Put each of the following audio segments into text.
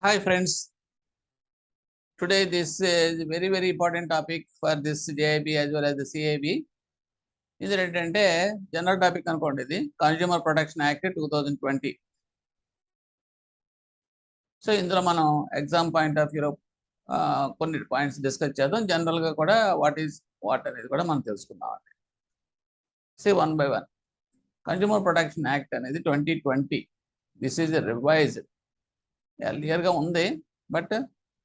Hi friends, today this is a very important topic for this Jaiib as well as the CAB. ఇది ఏంటంటే general topic అనుకోండి, ఇది consumer protection act 2020. So ఇందులో మనం exam point of వ్యూలో కొన్ని points discuss చేద్దాం. జనరల్గా కూడా వాట్ అనేది కూడా మనం తెలుసుకుందాం. One by one. Consumer protection act అనేది 2020. This is revised. ఎర్లియర్గా ఉంది, బట్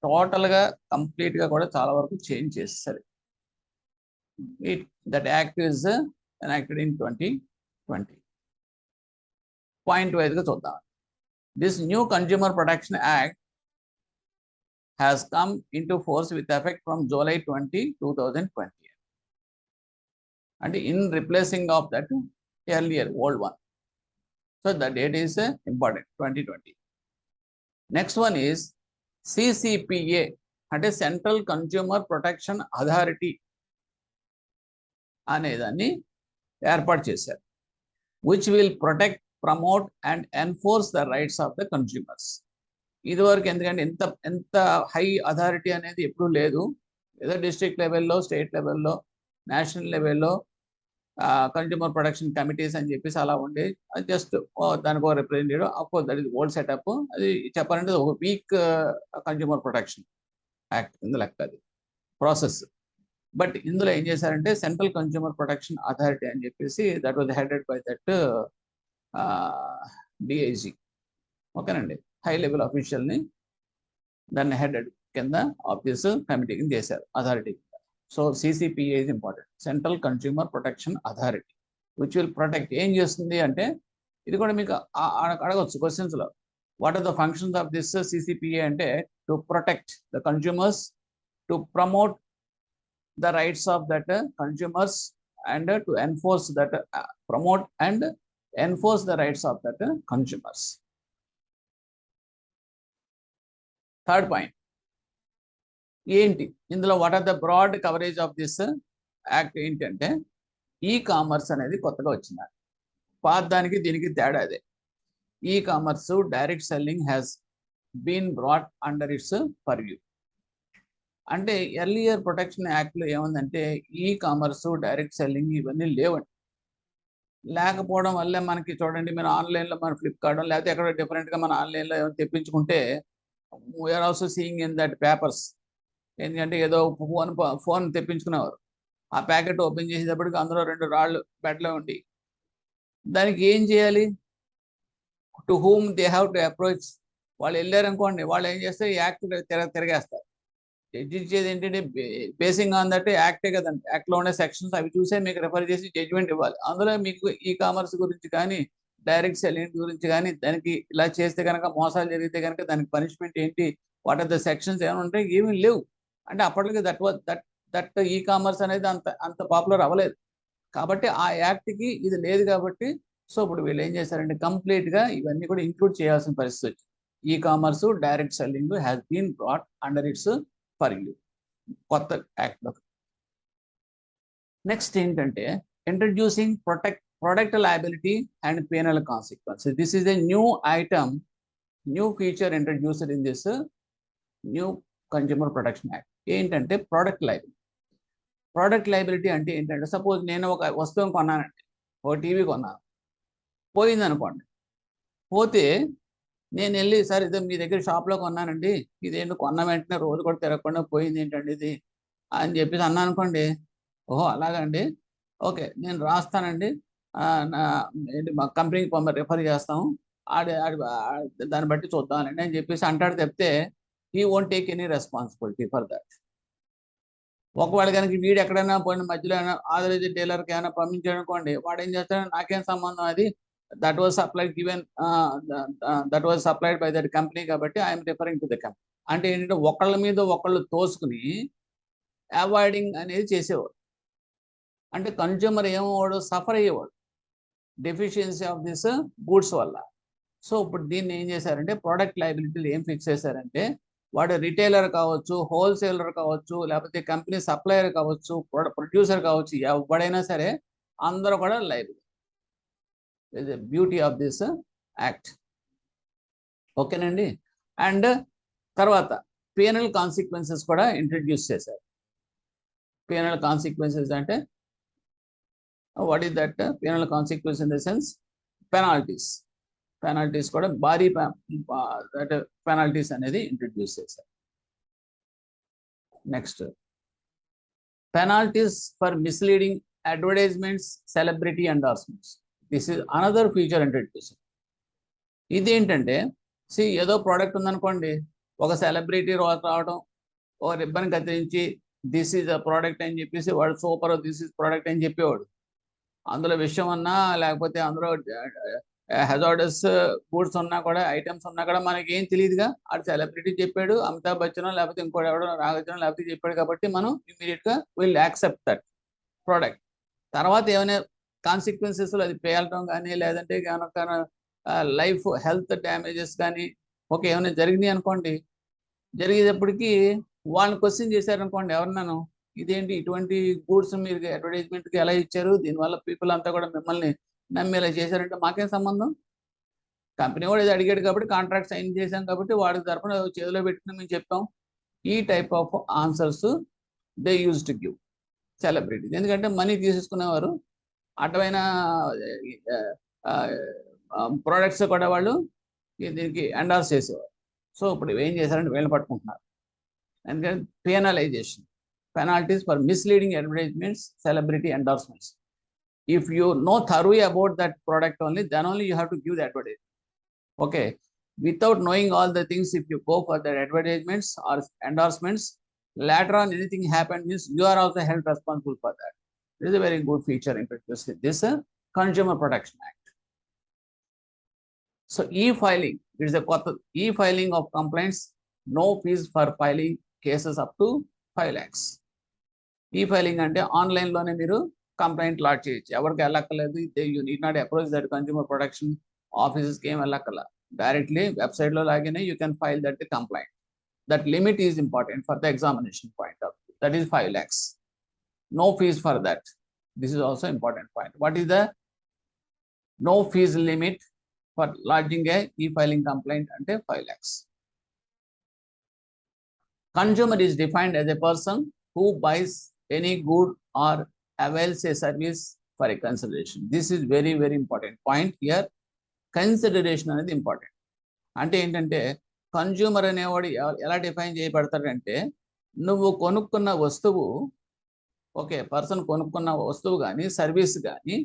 టోటల్గా కంప్లీట్గా కూడా చాలా వరకు చేంజ్ చేస్తారు. That act is enacted in 2020. Point వైజ్గా చూద్దాం. This new consumer protection act has come into force with effect from July 20, 2020. And in replacing of that earlier old one. So the date is important, 2020. Next one is CCPA, అంటే central consumer protection authority అనేదాన్ని ఏర్పాటు చేశారు. Which will protect, promote and enforce the rights of the consumers. ఇదివరకు ఎందుకంటే ఎంత high authority అనేది ఎప్పుడూ లేదు. ఏదో డిస్ట్రిక్ట్ లెవెల్లో, స్టేట్ లెవెల్లో, నేషనల్ లెవెల్లో కన్జ్యూమర్ ప్రొటెక్షన్ కమిటీస్ అని చెప్పేసి అలా ఉండే. జస్ట్ దానికి ఒక representative. Of course that is old setup. అది చెప్పాలంటే ఒక వీక్ కన్జ్యూమర్ ప్రొటెక్షన్ యాక్ట్ కింద లెక్క అది ప్రాసెస్. బట్ ఇందులో ఏం చేశారంటే సెంట్రల్ కన్జ్యూమర్ ప్రొటెక్షన్ అథారిటీ అని చెప్పేసి that was headed by that DIG. ఓకేనండి, హై లెవెల్ అఫీషియల్ని దాన్ని హెడెడ్ కింద ఆఫ్ దిస్ కమిటీ కింద చేశారు, అథారిటీ కింద. So CCPA is important, central consumer protection authority which will protect. ఏం చేస్తుంది అంటే ఇది కూడా మీకు అడగవచ్చు క్వశ్చన్స్లో. What are the functions of this CCPA అంటే to protect the consumers, to promote the rights of that consumers, and to enforce that promote and enforce the rights of that consumers. Third point ఏంటి ఇందులో, what are the broad coverage of this act ఏంటంటే e commerce అనేది కొత్తగా వచ్చింది. పాతదానికి దీనికి తేడా అదే. E commerce direct selling has been brought under its purview. అంటే ఎర్లియర్ ప్రొటెక్షన్ యాక్ట్లో ఏముందంటే ఈ కామర్స్, డైరెక్ట్ సెల్లింగ్ ఇవన్నీ లేవండి. లేకపోవడం వల్లే మనకి చూడండి, మీరు ఆన్లైన్లో మన ఫ్లిప్కార్ట్ లేకపోతే ఎక్కడో డిఫరెంట్గా మన ఆన్లైన్లో ఏమైనా తెప్పించుకుంటే we are also seeing in that papers. ఎందుకంటే ఏదో ఫోన్ తెప్పించుకునేవారు, ఆ ప్యాకెట్ ఓపెన్ చేసేటప్పటికి అందులో 2 రాళ్ళు బెడ్లో ఉండి, దానికి ఏం చేయాలి? To whom they have to approach. వాళ్ళు వెళ్ళారనుకోండి, వాళ్ళు ఏం చేస్తే యాక్ట్ తిరగేస్తారు. జడ్జించేది ఏంటంటే బేసింగ్ ఆన్ దట్ యాక్టే కదండి. యాక్ట్లో ఉండే సెక్షన్స్ అవి చూసే మీకు రెఫర్ చేసి జడ్జిమెంట్ ఇవ్వాలి. అందులో మీకు ఈ కామర్స్ గురించి కానీ, డైరెక్ట్ సెల్లింగ్ గురించి కానీ, దానికి ఇలా చేస్తే కనుక మోసాలు జరిగితే కనుక దానికి పనిష్మెంట్ ఏంటి, వాట్ ఆర్ ద సెక్షన్స్ ఏమైనా ఉంటాయి, ఏమీ లేవు. అంటే అప్పటికి దట్ ఈ కామర్స్ అనేది అంత పాపులర్ అవ్వలేదు కాబట్టి ఆ యాక్ట్కి ఇది లేదు కాబట్టి. సో ఇప్పుడు వీళ్ళు ఏం చేశారంటే కంప్లీట్గా ఇవన్నీ కూడా ఇంక్లూడ్ చేయాల్సిన పరిస్థితి వచ్చింది. E commerce, direct selling has been brought under its purview, కొత్త యాక్ట్లో. నెక్స్ట్ ఏంటంటే introducing product liability and penal consequences. This is a new item, new feature introduced in this new consumer protection act. ఏంటంటే product liability అంటే ఏంటంటే, suppose నేను ఒక వస్తువుని కొన్నానండి, ఒక టీవీ కొన్నాను, పోయింది అనుకోండి. పోతే నేను వెళ్ళి, సార్ ఇదే మీ దగ్గర షాప్లో కొన్నానండి, ఇదేంటి కొన్న వెంటనే రోజు కూడా తిరగకుండా పోయింది ఏంటండి ఇది అని చెప్పేసి అన్నా అనుకోండి. ఓహో అలాగండి, ఓకే నేను రాస్తానండి, మా కంపెనీకి రిఫర్ చేస్తాము, దాన్ని బట్టి చూద్దామండి అని చెప్పేసి అంటాడు. చెప్తే he won't take any responsibility for that. ఒకవేళ కనుక వీడు ఎక్కడైనా పోయిన మధ్యలో ఆథరైజ్డ్ డీలర్కి ఏమైనా పంపించాడు అనుకోండి, వాడు ఏం చేస్తాడు, నాకేం సంబంధం, అది that was supplied by that company కాబట్టి I'm referring to the company. అంటే ఏంటంటే ఒకళ్ళ మీద ఒకళ్ళు తోసుకుని అవాయిడింగ్ అనేది చేసేవాడు. అంటే కన్జ్యూమర్ ఏమవ్వడు, సఫర్ అయ్యేవాడు డెఫిషియన్సీ ఆఫ్ దిస్ గూడ్స్ వల్ల. సో ఇప్పుడు దీన్ని ఏం చేశారంటే ప్రొడక్ట్ లయబిలిటీలు ఏం ఫిక్స్ చేశారంటే, వాడు రిటైలర్ కావచ్చు, హోల్సేలర్ కావచ్చు, లేకపోతే కంపెనీ సప్లయర్ కావచ్చు, ప్రొడ్యూసర్ కావచ్చు, ఎవడైనా సరే అందరూ కూడా liability. is the beauty of this act. ఓకేనండి. అండ్ తర్వాత పీనల్ కాన్సిక్వెన్సెస్ కూడా ఇంట్రడ్యూస్ చేశారు. పీనల్ కాన్సిక్వెన్సెస్ అంటే what is that? Penal consequence in the sense penalties కూడా భారీ పెనాల్టీస్ అనేది ఇంట్రడ్యూస్ చేశారు. Next, penalties for misleading advertisements, celebrity endorsements. This is another feature introduce. ఇదేంటంటే ఏదో ప్రోడక్ట్ ఉందనుకోండి, ఒక సెలబ్రిటీ రావడం, ఒక రిబ్బన్ కత్తిరించి దిస్ ఈజ్ అ ప్రోడక్ట్ అని చెప్పేసి వాడు సూపర్, దిస్ ఈజ్ ప్రోడక్ట్ అని చెప్పేవాడు. అందులో విషయం ఉన్నా లేకపోతే అందులో హెజార్డస్ గూడ్స్ ఉన్నా కూడా, ఐటమ్స్ ఉన్నా కూడా మనకి ఏం తెలియదుగా. అది సెలబ్రిటీ చెప్పాడు, అమితాబ్ బచ్చన్ లేకపోతే ఇంకోటి ఎవడో నాగార్జున లేకపోతే చెప్పాడు కాబట్టి మనం ఇమీడియట్గా విల్ యాక్సెప్ట్ దట్ ప్రోడక్ట్. తర్వాత ఏమైనా కాన్సిక్వెన్సెస్లో అది పేలటం కానీ, లేదంటే కనుక లైఫ్ హెల్త్ డ్యామేజెస్ కానీ ఏమైనా జరిగినాయి అనుకోండి, జరిగేటప్పటికి వాళ్ళని క్వశ్చన్ చేశారనుకోండి ఎవరినాను, ఇదేంటి ఇటువంటి గూడ్స్ మీరు అడ్వర్టైజ్మెంట్కి ఎలా ఇచ్చారు, దీనివల్ల పీపుల్ అంతా కూడా మిమ్మల్ని నమ్మేలా చేశారంటే మాకేం సంబంధం? కంపెనీ కూడా ఇది అడిగాడు కాబట్టి కాంట్రాక్ట్ సైన్ చేశాం కాబట్టి వాడికి తరఫున చేతిలో పెట్టుకుని మేము చెప్పాం. ఈ type of answers they use to give celebrities. ఎందుకంటే మనీ తీసేసుకునేవారు, అటువైన ప్రోడక్ట్స్ కూడా వాళ్ళు దీనికి ఎండార్స్ చేసేవారు. సో ఇప్పుడు ఏం చేశారంటే వీళ్ళు పట్టుకుంటున్నారు. ఎందుకంటే penalisation, penalties for misleading advertisements, celebrity endorsements. If you know thoroughly about that product only, then only you have to give the advertisement. Okay, without knowing all the things, if you go for the advertisements or endorsements, later on anything happened means you are also held responsible for that. This is a very good feature introduced in this Consumer Protection Act. So e-filing, it is a e-filing of complaints, no fees for filing cases up to 5 lakhs. E-filing అంటే online లోనే మీరు complaint lot చేయొచ్చు, ఎవరికి వెళ్ళక్కర్లేదు. You need not approach that consumer protection ఆఫీసెస్కి ఏం వెళ్ళక్కర్లా, directly వెబ్సైట్లో login you can file that complaint. That limit is important for the examination point of view. That is 5 lakhs. No fees for that. This is also important point. What is the no fees limit for lodging a e-filing complaint ante 5 lakhs. Consumer is defined as a person who buys any good or avails a service for a consideration. This is very, very important point here. Consideration అనేది important. అంటే ఏంటంటే consumer అనేవాడు ఎలా define చేయబడతాడంటే, నువ్వు కొనుక్కున్న వస్తువు, person కొనుక్కున్న వస్తువు కానీ సర్వీస్ కానీ,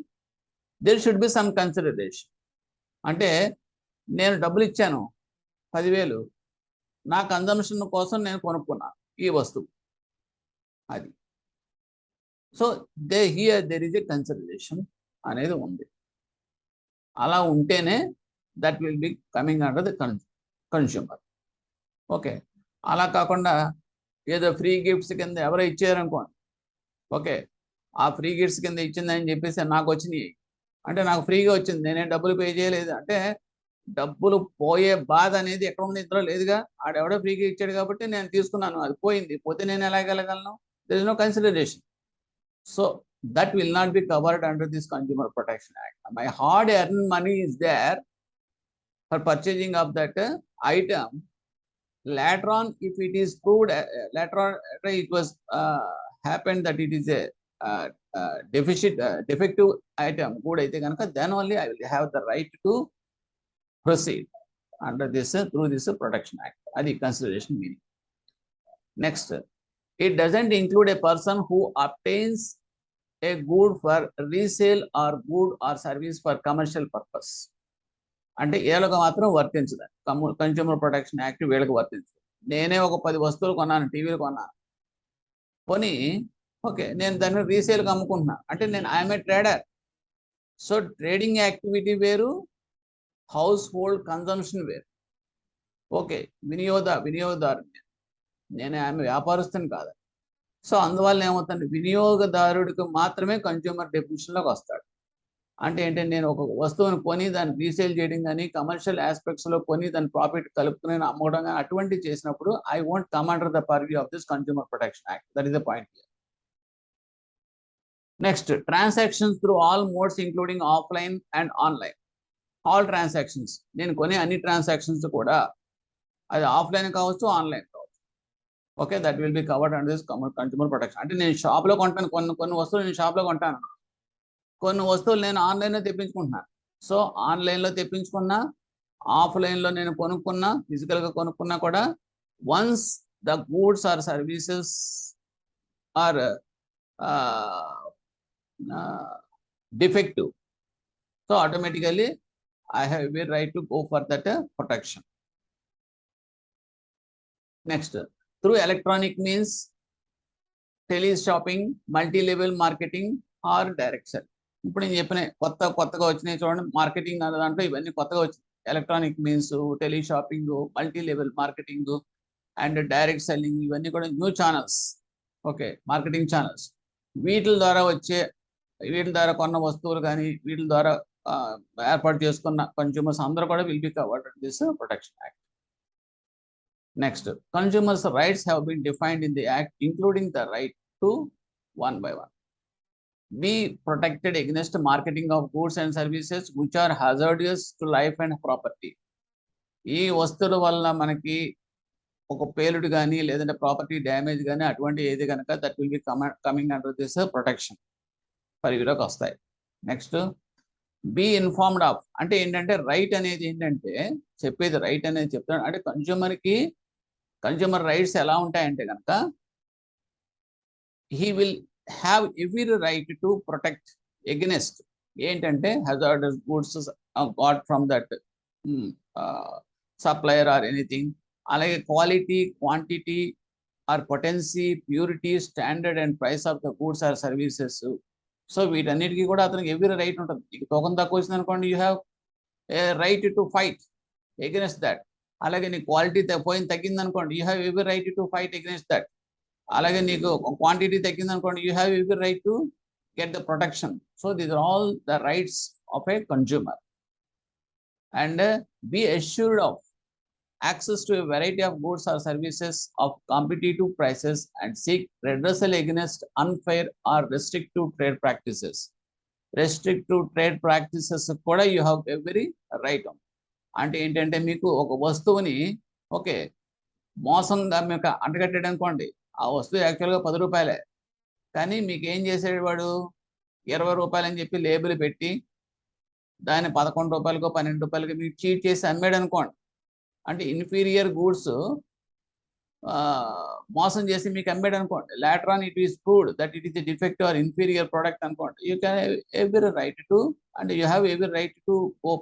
there should be some consideration. అంటే నేను డబ్బులు ఇచ్చాను 10,000, నా కన్జంప్షన్ కోసం నేను కొనుక్కున్నాను ఈ వస్తువు, అది. So there is a consideration అనేది ఉంది. అలా ఉంటేనే that will be coming under the consumer. అలా కాకుండా ఏదో ఫ్రీ గిఫ్ట్స్ కింద ఎవరో ఇచ్చారనుకోండి, ఆ ఫ్రీ గిఫ్ట్స్ కింద ఇచ్చిందని చెప్పేసి నాకు వచ్చినాయి అంటే, నాకు ఫ్రీగా వచ్చింది, నేనేం డబ్బులు పే చేయలేదు అంటే, డబ్బులు పోయే బాధ అనేది ఎక్కడ ఉంది, ఇందులో లేదుగా. ఆడెవడో ఫ్రీగా ఇచ్చాడు కాబట్టి నేను తీసుకున్నాను, అది పోయింది, పోతే నేను ఎలా వెళ్ళగలను? There is no consideration. So that will not be covered under this Consumer Protection Act. My hard-earned money is there for purchasing of that item. Later on, if it is proved, later on it was happened that it is a defective item, good aithe ganaka, then only I will have the right to proceed under this through this Protection Act. Adi consideration meaning. Next, it doesn't include a person who obtains a good for resale or good or service for commercial purpose. అంటే వీళ్ళకి మాత్రం వర్తించదు consumer protection act, వీళ్ళకి వర్తించదు. నేనే ఒక 10 వస్తువులు కొన్నాను, టీవీలు కొన్నాను, కొని నేను దాన్ని రీసేల్కి అమ్ముకుంటున్నా అంటే నేను I'm a trader. So trading activity వేరు, హౌస్ హోల్డ్ కన్జంప్షన్ వేరు. వినియోగదారు, నేను ఆమె వ్యాపారస్తుని కాదు. సో అందువల్ల ఏమవుతుంది, వినియోగదారుడికి మాత్రమే కన్స్యూమర్ డెఫినిషన్లోకి వస్తాడు. అంటే ఏంటంటే, నేను ఒక వస్తువుని కొని దాన్ని రీసేల్ చేయడం కానీ, కమర్షియల్ ఆస్పెక్ట్స్లో కొని దాని ప్రాఫిట్ కలుపుకుని అమ్మడం కానీ అటువంటివి చేసినప్పుడు I won't come under the purview of this consumer protection act. That is the point here. Next, transactions through all modes including offline and online. All transactions, నేను కొనే అన్ని ట్రాన్సాక్షన్స్ కూడా అది ఆఫ్లైన్ కావచ్చు, ఆన్లైన్ కావచ్చు. Okay, that will be covered under this consumer protection. అంటే నేను షాప్లో కొంటాను, కొన్ని వస్తువులు నేను షాప్లో కొంటాను, కొన్ని వస్తువులు నేను ఆన్లైన్లో తెప్పించుకుంటున్నాను. సో ఆన్లైన్లో తెప్పించుకున్నా, ఆఫ్లైన్లో నేను కొనుక్కున్నా, ఫిజికల్గా కొనుక్కున్నా కూడా, once the goods or services are defective, so automatically I have every right to go for that protection. Next, through electronic means, tele shopping, multi-level marketing or direct sell. ఇప్పుడు నేను చెప్పిన కొత్తగా వచ్చినాయి చూడండి, మార్కెటింగ్ అనే దాంట్లో ఇవన్నీ కొత్తగా వచ్చినాయి. Electronic means, tele shopping, multi level marketing and direct selling, ఇవన్నీ కూడా new channels. Okay, marketing channels. వీటి ద్వారా కొన్న వస్తువులు కానీ, వీటి ద్వారా ఏర్పాటు చేసుకున్న కన్స్యూమర్స్ అందరూ కూడా will be covered under this protection act. Next, consumers rights have been defined in the act, including the right to 1 by 1 be protected against marketing of goods and services which are hazardous to life and property. ఈ వస్తువుల వల్ల మనకి ఒక పేలుడు కానీ, లేదంటే property damage కానీ, అటువంటి ఏది కనుక that will be coming under this protection పరిధిలోకి వస్తాయి. నెక్స్ట్, బీ ఇన్ఫార్మ్డ్ ఆఫ్ అంటే ఏంటంటే, రైట్ అనేది ఏంటంటే, చెప్పేది రైట్ అనేది చెప్తాడు అంటే కన్స్యూమర్ రైట్స్ ఎలా ఉంటాయంటే కనుక, he will have every right to protect against ఏంటంటే hazardous goods got from that supplier or anything. అలాగే quality, quantity or potency, purity, standard and price of the goods or services. So వీటన్నిటికీ కూడా అతనికి every right ఉంటుంది. నీకు తూకం తక్కువ వచ్చింది అనుకోండి, you have a right to fight against that. అలాగే నీ క్వాలిటీ తగ్గింది అనుకోండి, you have every right to fight against that. అలాగే నీకు క్వాంటిటీ తగ్గింది అనుకోండి, you have every right to get the protection. So these are all the rights of a consumer. And be assured of access to a variety of goods or services of competitive prices and seek redressal against unfair or restrictive trade practices. Restrictive trade practices కూడా you have every right on. అంటే ఏంటంటే, మీకు ఒక వస్తువుని okay మోసంగా మీకు అంటగట్టాడు అనుకోండి, ఆ వస్తువు యాక్చువల్గా 10 రూపాయలే, కానీ మీకు ఏం చేసాడు వాడు 20 రూపాయలు అని చెప్పి లేబుల్ పెట్టి దాన్ని 11 రూపాయలకో 12 రూపాయలకి మీకు చీట్ చేసి అమ్మాడు అనుకోండి. అంటే ఇన్ఫీరియర్ గూడ్స్ మోసం చేసి మీకు అమ్మాడు అనుకోండి, later on it is proved that it is a defective or inferior product అనుకోండి, you can have every right to, and you have every right to go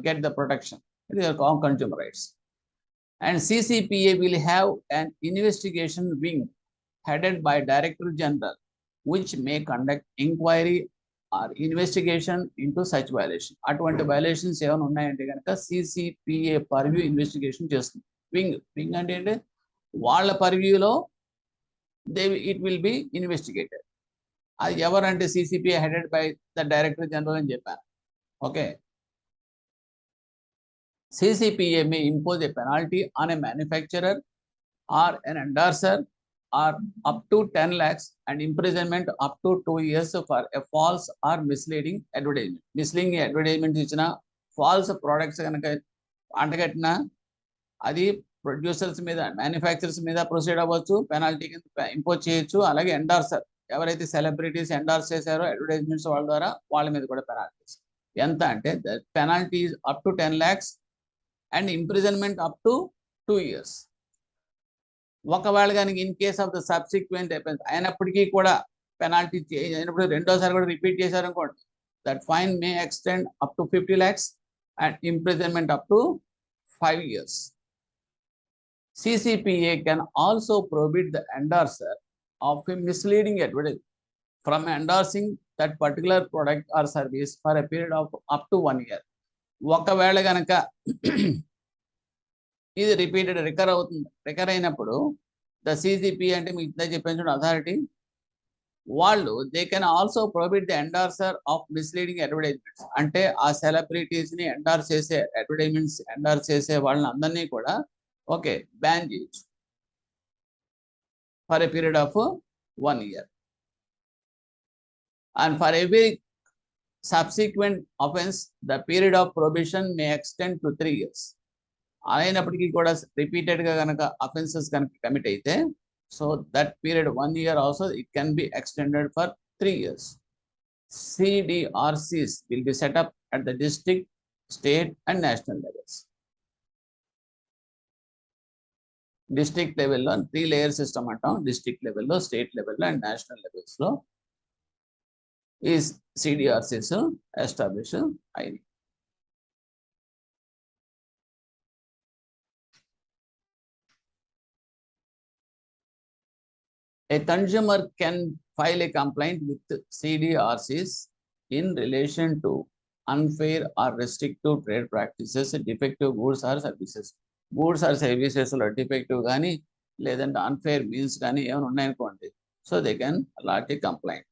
get the protection. It is called consumer rights. And CCPA will have an investigation wing headed by Director General, which may conduct inquiry or investigation into such violation. అటువంటి violations ఏమైనా ఉన్నాయంటే కనుక CCPA purview investigation చేస్తుంది. Wing అంటే ఏంటి, వాళ్ళ పర్వ్యూలో it will be investigated. అది ఎవరంటే CCPA headed by the director general అని చెప్పాను. Okay, CCPA may impose a penalty on a manufacturer or an endorser or up to 10 lakhs and imprisonment up to 2 years for a false or misleading advertisement. Misleading advertisement ఇచ్చిన falls products కనుక అంటగట్టిన అది producers మీద, manufacturers మీద proceed అవ్వచ్చు, penalty కింద impose చేయొచ్చు. అలాగే ఎండార్సర్, ఎవరైతే సెలబ్రిటీస్ ఎండార్స్ చేశారో అడ్వర్టైజ్మెంట్స్ వాళ్ళ ద్వారా, వాళ్ళ మీద కూడా పెనాల్టీస్. ఎంత అంటే penalty up to 10 lakhs and imprisonment up to 2 years. ఒకవేళ కనుక in case of the subsequent అయినప్పటికీ కూడా పెనాల్టీ అయినప్పుడు రెండోసారి కూడా రిపీట్ చేశారనుకోండి, that fine May extend up to 50 lakhs and imprisonment up to 5 years. CCPA can also prohibit the endorser of a misleading advertisement from endorsing that particular product or service for a period of up to 1 year. ఒకవేళ కనుక ఇది రికర్ అయినప్పుడు the CCPA అంటే మీకు ఇంత చెప్పిన authority, వాళ్ళు they can also prohibit the endorser of misleading advertisements. అంటే ఆ సెలబ్రిటీస్ ని ఎండార్స్ చేసే అడ్వర్టైజ్మెంట్స్ ఎండార్స్ చేసే వాళ్ళని అందరినీ కూడా ఓకే బ్యాన్ చేయొచ్చు for a period of 1 year. And for every subsequent offense the period of prohibition may extend to 3 years. అయినప్పటికీ కూడా రిపీటెడ్గా కనుక అఫెన్సెస్ కనుక కమిట్ అయితే, so that period 1 year also it can be extended for 3 years. CDRCs will be set up at the district, state and national levels. District లెవెల్లో 3-layer system అంటాం. District లెవెల్లో, state లెవెల్లో అండ్ నేషనల్ లెవెల్స్లో ఈ CDRCs establish అయింది. A consumer can file a complaint with CDRCs in relation to unfair or restrictive trade practices, defective goods or services. Goods or services లో defective కానీ లేదంటే unfair means కానీ ఏమైనా ఉన్నాయనుకోండి, so they can lodge a complaint.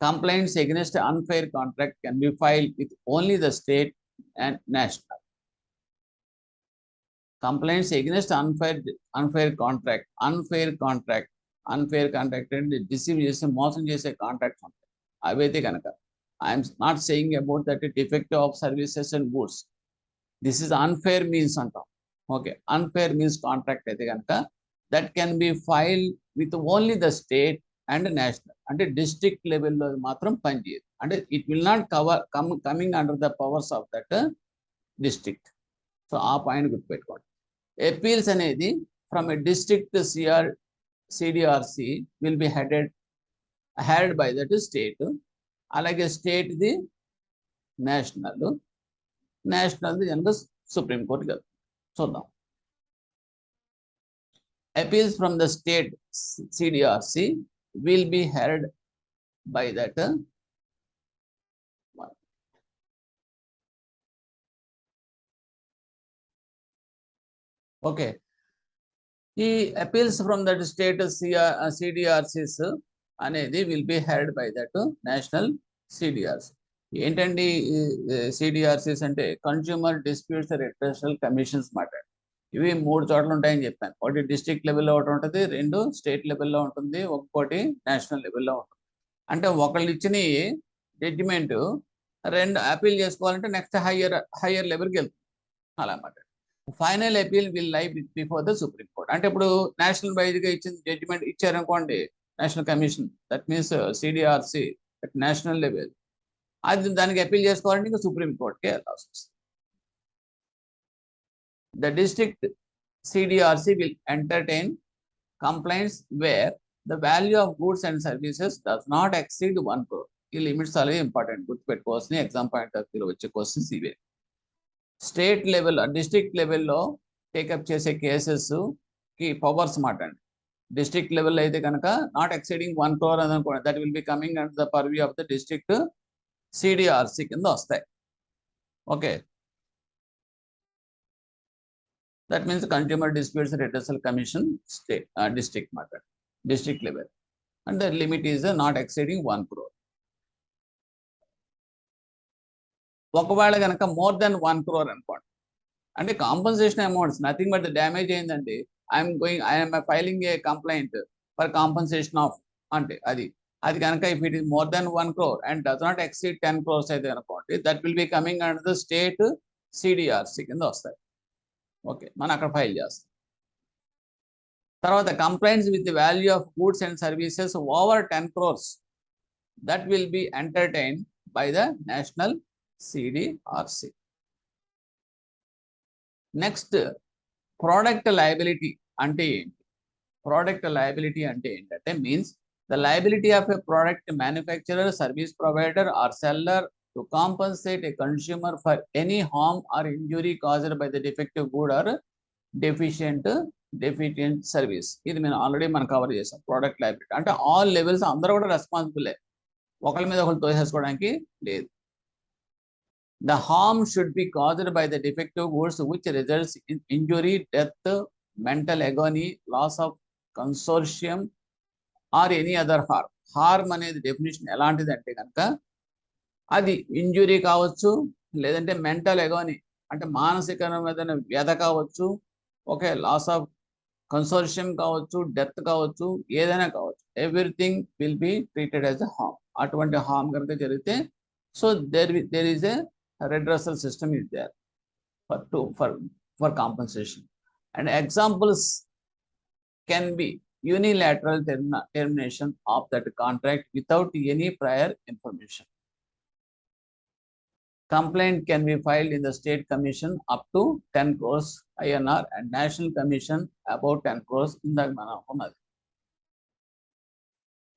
Complaints against unfair contract can be filed with only the state and national. Complaints against unfair contract అంటే deceive చేసి మోసం చేసే కాంట్రాక్ట్స్ ఉంటాయి. అవైతే కనుక I'm not saying about that defective of services and goods. This is unfair means అంటాం. Okay, unfair means contract అయితే కనుక that can be file with only the state and national. అంటే డిస్ట్రిక్ట్ లెవెల్లో మాత్రం పనిచేయదు. అంటే it will not coming under the powers of that district. So ఆ point గుర్తుపెట్టుకోండి. అపీల్స్ అనేది from a district CDRC will be head by that state. అలాగే స్టేట్ది నేషనల్ది కనుక సుప్రీంకోర్టుకి వెళ్తుంది. చూద్దాం. Appeals from the state CDRC will be heard by that one. Okay, ఈ appeals from that state CDRCs అనేది will be heard by that national CDRC. ఏంటండి CDRCs అంటే కన్స్యూమర్ డిస్ప్యూట్స్ రెట్రెసల్ కమిషన్స్ మాట. ఇవి 3 చోట్ల ఉంటాయని చెప్పాను. ఒకటి డిస్ట్రిక్ట్ లెవెల్లో ఒకటి ఉంటుంది, 2 స్టేట్ లెవెల్లో ఉంటుంది, ఒకటి నేషనల్ లెవెల్లో ఉంటుంది. అంటే ఒకళ్ళు ఇచ్చిన జడ్జిమెంట్ 2 అపీల్ చేసుకోవాలంటే నెక్స్ట్ హయ్యర్ లెవెల్కి వెళ్తుంది అలా అన్నమాట. ఫైనల్ అపీల్ విల్ లై బిఫోర్ ద సుప్రీం కోర్ట్. అంటే ఇప్పుడు నేషనల్ వైజ్గా ఇచ్చిన జడ్జిమెంట్ ఇచ్చారనుకోండి national commission, that means CDRC at national level, అది దానికి అపీల్ చేసుకోవాలంటే ఇంకా సుప్రీం కోర్ట్కే వెళ్ళాల్సి వస్తుంది. The district CDRC will entertain complaints where the value of goods and services does not exceed 1 crore. ఈ లిమిట్స్ చాలా ఇంపార్టెంట్, గుర్తుపెట్టుకోవాల్సిన ఎగ్జామ్ పాయింట్ ఆఫ్ వ్యూలో వచ్చే క్వశ్చన్స్ ఇవే. స్టేట్ లెవెల్, డిస్ట్రిక్ట్ లెవెల్లో టేకప్ చేసే కేసెస్కి పవర్స్ మాట అండి. డిస్ట్రిక్ట్ లెవెల్ అయితే కనుక నాట్ ఎక్సీడింగ్ 1 crore అని అనుకోండి, that will be coming under the purview of the district CDRC కింద వస్తాయి. Okay, that means consumer disputes redressal commission state district matter, district level, and the limit is not exceeding 1 crore. ఒకవేళ కనుక more than 1 crore అనుకోండి, అంటే compensation amounts nothing but the damage అయిందండి, I'm filing a complaint for compensation of అంటే అది కనుక if it is more than 1 crore and does not exceed 10 crores అయితే అనుకోండి, that will be coming under the state CDRC కింద వస్తాయి. Okay, మనం అక్కడ ఫైల్ చేస్తాం. తర్వాత complaints with the value of goods and services over 10 crores that will be entertained by the national CDRC. Next, product liability అంటే ఏంటి? Product liability అంటే ఏంటంటే means the liability of a product manufacturer, service provider or seller to compensate a consumer for any harm or injury caused by the defective good or deficient service. ఇది మనం already cover చేసాం. Product liability అంటే all levels అందరూ కూడా రెస్పాన్సిబులే, ఒకరి మీద ఒకరు తోసేసుకోవడానికి లేదు. The harm should be caused by the defective goods which results in injury, death, mental agony, loss of consortium or any other harm. Harm అనేది డెఫినేషన్ ఎలాంటిది అంటే కనుక అది ఇంజురీ కావచ్చు, లేదంటే మెంటల్ ఎగోని అంటే మానసికమైన వ్యధ కావచ్చు, ఓకే, లాస్ ఆఫ్ కన్సోర్షియం కావచ్చు, డెత్ కావచ్చు, ఏదైనా కావచ్చు, everything will be treated as a harm. అటువంటి హార్మ్ కనుక జరిగితే so there is a redressal system is there. for compensation. And examples can be unilateral termination of that contract without any prior information. Complaint can be filed in the state commission up to 10 crores INR and national commission about 10 crores in the manner.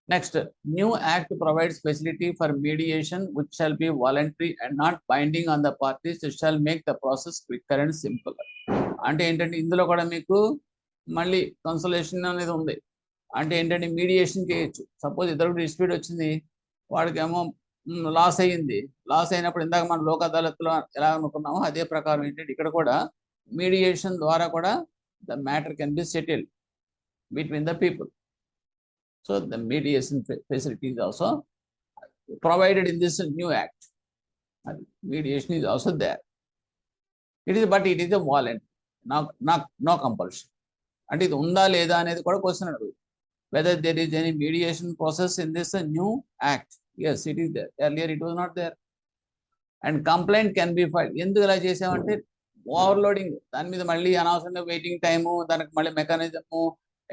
Next, new act provides facility for mediation which shall be voluntary and not binding on the parties. It shall make the process quicker and simpler. అంటే ఏంటంటే ఇందులో కూడా మీకు మళ్ళీ consolation అనేది ఉంది. అంటే ఏంటంటే మీడియేషన్ చేయొచ్చు. సపోజ్ ఇద్దరు డిస్ప్యూట్ వచ్చింది, వాడికేమో లాస్ అయ్యింది. లాస్ అయినప్పుడు ఇందాక మనం లోక్ అదాలత్లో ఎలా అనుకున్నామో అదే ప్రకారం ఏంటంటే ఇక్కడ కూడా మీడియేషన్ ద్వారా కూడా the matter can be settled between the people. So the mediation facility is also provided in this new act. Mediation is also there. But it is a voluntary, no compulsion. And it unda leda anedi kuda question adugutu. Whether there is any mediation process in this new act. Yes, it is there. Earlier it was not there. And complaint can be filed. Enduku ila chesamante overloading. Dani meeda malli anavasaranga waiting time, daniki malli mechanism,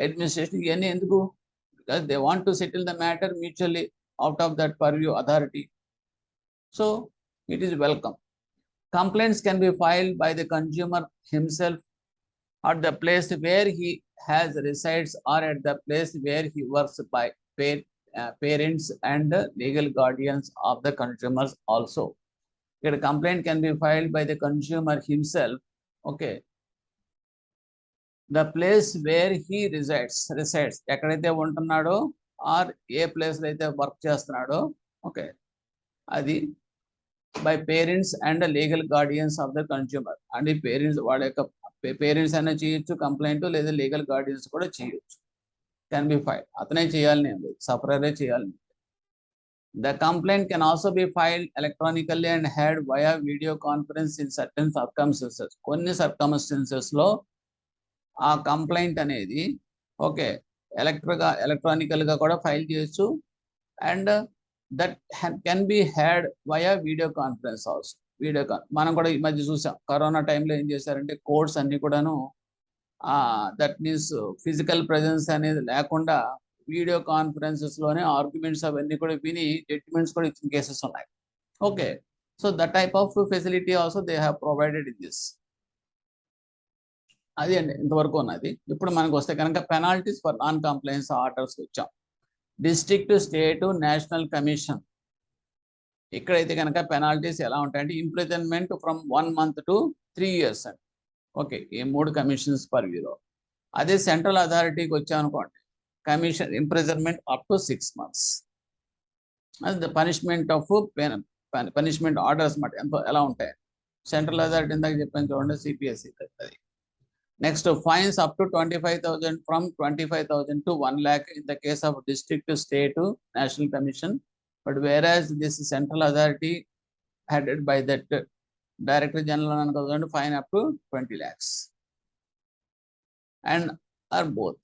administration iyanni enduku? Because they want to settle the matter mutually out of that purview authority. So it is welcome. Complaints can be filed by the consumer himself at the place where he has resides or at the place where he works by parents and legal guardians of the consumers also. A complaint can be filed by the consumer himself. Okay. The place where he resides ఎక్కడైతే ఉంటున్నాడో are A place లో అయితే work చేస్తున్నాడో, okay, అది by parents and legal guardians of the consumer. And ఈ parents వాళ్ళ యొక్క parents అయినా చేయొచ్చు కంప్లైంట్, లేదా లీగల్ గార్డియన్స్ కూడా చేయొచ్చు. Can be file. అతనే చేయాలని ఏం లేదు, సపరేటే చేయాలని. The complaint can also be filed electronically and had via video conference in certain circumstances. కొన్ని circumstances లో ఆ కంప్లైంట్ అనేది ఓకే ఎలక్ట్రానికల్ గా కూడా ఫైల్ చేయొచ్చు. And that can be had via video conference also. మనం కూడా ఈ మధ్య చూసాం, కరోనా టైంలో ఏం చేశారంటే కోర్ట్స్ అన్ని కూడాను దట్ మీన్స్ ఫిజికల్ ప్రెజెన్స్ అనేది లేకుండా వీడియో కాన్ఫరెన్సెస్ లోనే ఆర్గ్యుమెంట్స్ అవన్నీ కూడా విని జడ్జిమెంట్స్ కూడా ఇచ్చిన కేసెస్ ఉన్నాయి. Okay, so that type of facility also they have provided in this. అది అండి ఇంతవరకు ఉన్నది. ఇప్పుడు మనకు వస్తే కనుక penalties for non compliance orders వచ్చాం. District, state, national commission. ఇక్కడైతే కనుక పెనాల్టీస్ ఎలా ఉంటాయంటే imprisonment from 1 month to 3 years అండి. ఓకే, ఈ 3 కమిషన్స్ పర్ వీలో. అదే సెంట్రల్ అథారిటీకి వచ్చామనుకోండి, commission imprisonment up to 6 months. అది the punishment of punishment orders మాట ఎంతో ఎలా ఉంటాయి. సెంట్రల్ అథారిటీ ఇందాక చెప్పాను చూడండి, సిపిఎస్సి. అది next, fines up to 25,000 from 25,000 to 1 lakh in the case of district, state, national commission. But whereas this central authority headed by that director general and fine up to 20 lakhs. And are both.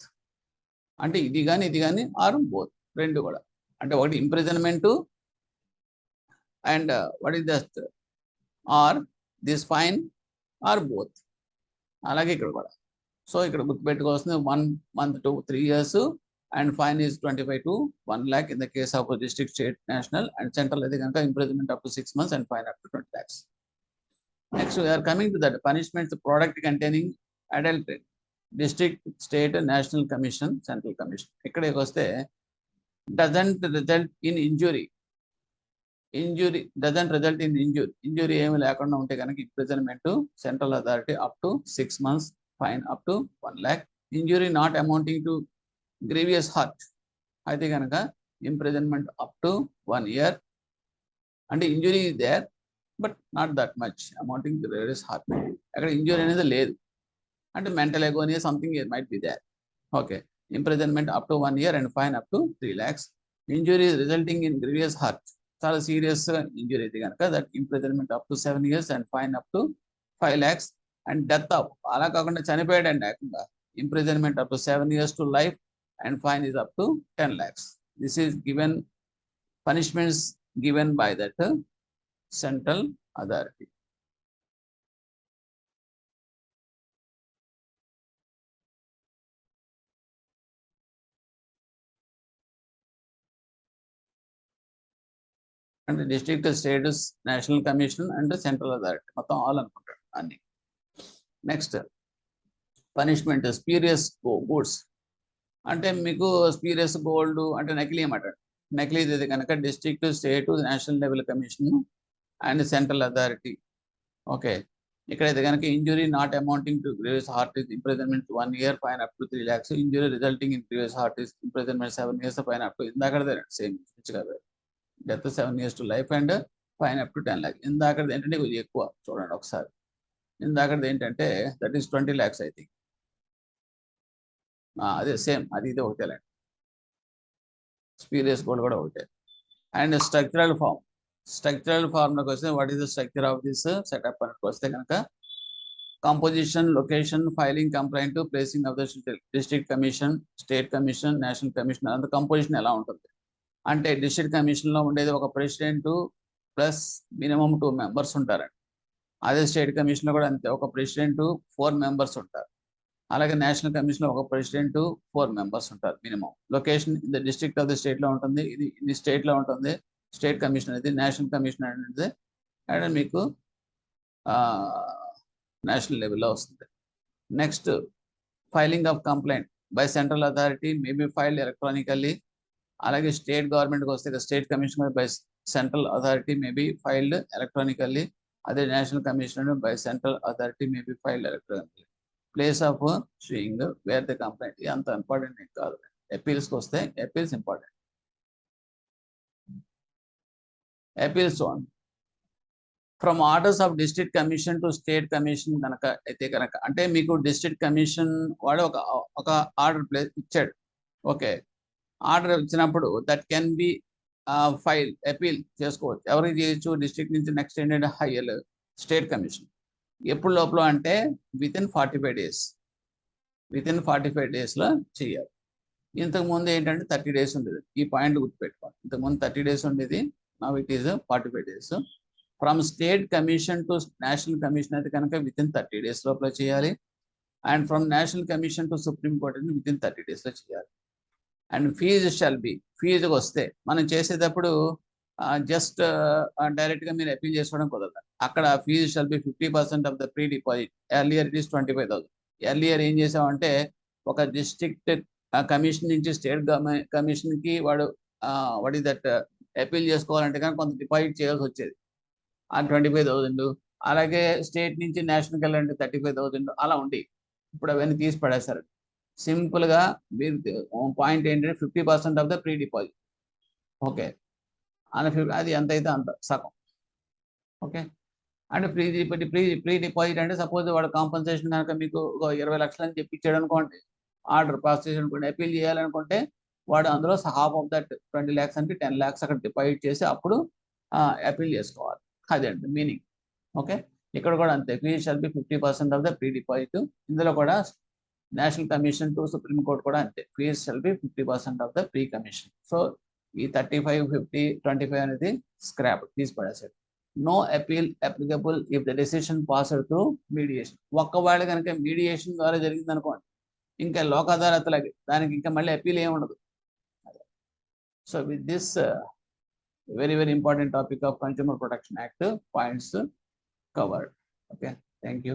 అంటే ఇది కానీ are both రెండు కూడా. అంటే ఒకటి imprisonment and what is that or this fine or both. అలాగే ఇక్కడ కూడా. సో ఇక్కడ గుర్తుపెట్టుకోవాల్సింది 1 month to 3 years and fine is 25 to 1 lakh in the case of district, state, national, and central అయితే కనుక imprisonment up to 6 months and fine up to 20 lakhs. Next we are coming to that punishments, product containing adultery. District, state, national commission, central commission. ఇక్కడికి వస్తే doesn't result in injury. Doesn't result in injury ఏమి లేకుండా ఉంటే కనుక imprisonment central authority up to 6 months, fine up to 1 lakh. Injury not amounting to grievous hurt అయితే కనుక imprisonment up to 1 year. అంటే injury is there but not that much amounting to grievous hurt. అక్కడ injury అనేది లేదు, అంటే mental agony something might be there. Okay, imprisonment up to 1 year and fine up to 3 lakhs. Injury resulting in grievous hurt, చాలా serious injury అయితే కనుక that imprisonment up to 7 years and fine up to 5 lakhs. And death of, అలా కాకుండా చనిపోయాడండి లేకుండా, imprisonment up to 7 years to life and fine is up to 10 lakhs. This is given punishments given by that central authority. అంటే district, state, national commission and central authority మొత్తం all అనుకుంటాడు అన్ని. Next punishment spurious goods అంటే మీకు spurious gold అంటే నకిలీ అన్నమాట. నకిలీ ఇది కనుక district, state, national level commission and central authority. Okay, ఇక్కడైతే కనుక injury not amounting to grievous hurt is imprisonment 1 year fine up to 3 lakhs, injury resulting in grievous hurt is imprisonment 7 years fine up to ఇందాకదే same కదా, death 7 years to life and fine up to 10 lakhs. ఇందాకది ఏంటంటే కొంచెం ఎక్కువ చూడండి ఒకసారి. ఇందాకది ఏంటంటే that is 20 lakhs I think. అదే సేమ్, అది ఇది ఒకటేలేండి. స్పూరియస్ గోల్డ్ కూడా ఒకటే. అండ్ స్ట్రక్చరల్ ఫార్మ్, స్ట్రక్చరల్ ఫార్మ్లోకి వస్తే what is the structure of this setup అని వస్తే కనుక composition, location, filing complaint, placing of the district commission, state commission, national commission. అంత కంపోజిషన్ ఎలా ఉంటుంది అంటే డిస్ట్రిక్ట్ కమిషన్లో ఉండేది ఒక ప్రెసిడెంట్ ప్లస్ మినిమం 2 members ఉంటారండి. అదే స్టేట్ కమిషన్లో కూడా అంతే, ఒక ప్రెసిడెంట్ 4 members ఉంటారు. అలాగే నేషనల్ కమిషన్లో ఒక ప్రెసిడెంట్ 4 members ఉంటారు minimum. Location in the district of the స్టేట్లో ఉంటుంది, ఇది స్టేట్లో ఉంటుంది. స్టేట్ కమిషన్ అనేది, నేషనల్ కమిషన్ అనేది అండ్ మీకు నేషనల్ లెవెల్లో వస్తుంది. Next filing of complaint by central authority may be filed electronically. అలాగే స్టేట్ గవర్నమెంట్కి వస్తే state commission by central authority may be filed electronically. అదే national commission by central authority may be filed electronically. Place of suing where the complaint అంత important ఏం కాదు. అపీల్స్కి వస్తే appeals important. Appeals on from orders of district commission to state commission కనుక అయితే కనుక అంటే మీకు డిస్ట్రిక్ట్ కమిషన్ వాడు ఒక ఆర్డర్ ప్లేస్ ఇచ్చాడు. ఓకే, ఆర్డర్ ఇచ్చినప్పుడు that can be file appeal చేసుకోవచ్చు. ఎవరికి చేయొచ్చు? డిస్ట్రిక్ట్ నుంచి నెక్స్ట్ ఏంటంటే హైయర్ స్టేట్ కమిషన్. ఎప్పుడు లోపల అంటే వితిన్ 45 days, వితిన్ 45 daysలో చేయాలి. ఇంతకుముందు ఏంటంటే 30 days ఉండేది. ఈ పాయింట్ గుర్తుపెట్టుకోండి. ఇంతకుముందు 30 days ఉండేది, now it is 45 days. From state commission to national commission అయితే కనుక వితిన్ 30 days లోపల చేయాలి. And from national commission to supreme court అయితే వితిన్ 30 daysలో చేయాలి. అండ్ ఫీజు షాల్ బి, ఫీజుకి వస్తే మనం చేసేటప్పుడు జస్ట్ డైరెక్ట్గా మీరు అపీల్ చేసుకోవడం కుదరదు. అక్కడ fee shall be 50% of the pre deposit. Earlier it is 25,000. Earlier ఏం చేసామంటే ఒక డిస్ట్రిక్ట్ కమిషన్ నుంచి స్టేట్ కమిషన్కి వాడు వాట్ ఈస్ దట్ అపీల్ చేసుకోవాలంటే కానీ కొంత డిపాజిట్ చేయాల్సి వచ్చేది, ఆ 25,000. అలాగే స్టేట్ నుంచి నేషనల్కి వెళ్ళాలంటే 35,000 అలా ఉండి. ఇప్పుడు అవన్నీ తీసి పడేస్తారు. సింపుల్గా మీరు పాయింట్ ఏంటంటే 50% of the pre deposit. Okay, అది ఎంత అయితే అంత సగం. ఓకే, అంటే ప్రీ డిపాజిట్ అంటే సపోజ్ వాడు కాంపన్సేషన్ కనుక మీకు 20 లక్షలు అని చెప్పించాడు అనుకోండి, ఆర్డర్ పాస్ చేసి అనుకోండి, అపీల్ చేయాలనుకుంటే వాడు అందులో హాఫ్ ఆఫ్ దట్ 20 lakhs అంటే 10 lakhs అక్కడ డిపాజిట్ చేసి అప్పుడు అపీల్ చేసుకోవాలి. అదండి మీనింగ్. ఓకే, ఇక్కడ కూడా అంతే, fees shall be 50% of the pre deposit. ఇందులో కూడా national commission to supreme court కూడా అంతే, fees shall be 50% of the pre commission. So ఈ 35, 50, 25 అనేది స్క్రాప్, తీసి పడేసాడు. No appeal applicable if the decision passed through mediation. ఒక్కవేళ కనుక మీడియేషన్ ద్వారా జరిగింది అనుకోండి, ఇంకా లోక్ అదాలత్లకి దానికి ఇంకా మళ్ళీ అపీల్ ఏమి ఉండదు. So with this very very important topic of Consumer Protection Act points covered. Okay, thank you.